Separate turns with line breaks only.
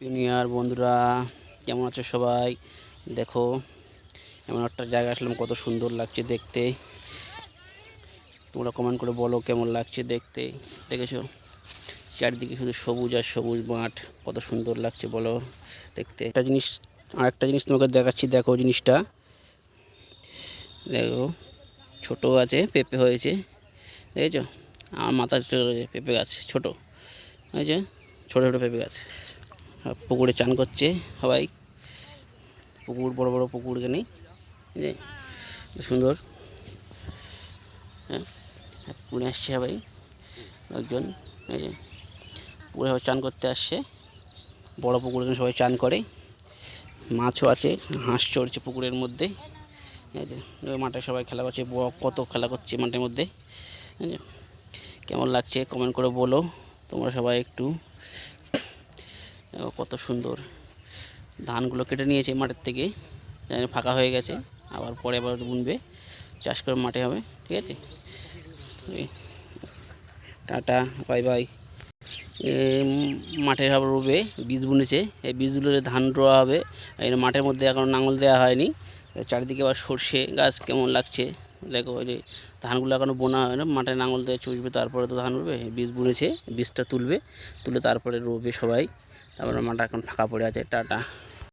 Junior বন্ধুরা কেমন আছো সবাই? দেখো এমন একটা জায়গা আসলাম, কত সুন্দর লাগছে দেখতে। তোমরা কমেন্ট করে বলো কেমন লাগছে দেখতে। দেখেছো চারিদিকে শুধু সবুজ আর সবুজ মাঠ, কত সুন্দর লাগছে বলো দেখতে। আরেকটা জিনিস তোমাকে দেখাচ্ছি, দেখো জিনিসটা দেখো, ছোট আছে পেঁপে হয়েছে, দেখেছো? আমার মাথার পেঁপে গাছ ছোট হয়েছে, ছোটো ছোটো পেঁপে গাছ। পুকুরে চান করছে সবাই, পুকুর বড় বড় পুকুর এখানে, যে সুন্দর। হ্যাঁ, পুকুরে আসছে সবাই, লোকজন এই যে পুকুরে সবাই চান করতে আসছে। বড় পুকুর, এখানে সবাই চান করে। মাছও আছে, হাঁস চড়ছে পুকুরের মধ্যে। এই যে মাঠে সবাই খেলা করছে, কত খেলা করছে মাঠের মধ্যে। কেমন লাগছে কমেন্ট করে বলো তোমরা সবাই একটু। কত সুন্দর, ধানগুলো কেটে নিয়েছে মাঠের থেকে, জানি ফাঁকা হয়ে গেছে, আবার পরে আবার বুনবে, চাষ করে মাঠে হবে। ঠিক আছে, টাটা বাই বাই। মাঠে আবার রুবে, বীজ বুনেছে, এই বীজগুলো ধান রোয়া হবে। এই মাঠের মধ্যে এখন নাঙল দেওয়া হয়নি, চারিদিকে আবার সর্ষে গাছ। কেমন লাগছে দেখো, ওই যে ধানগুলো এখনও বোনা হয় না, মাঠে নাঙল দিয়ে চুষবে, তারপরে তো ধান রুবে। বীজ বুনেছে, বীজটা তুলবে, তুলে তারপরে রোবে সবাই। তারপরে মাঠটা এখন ফাঁকা পড়ে আছে। টাটা।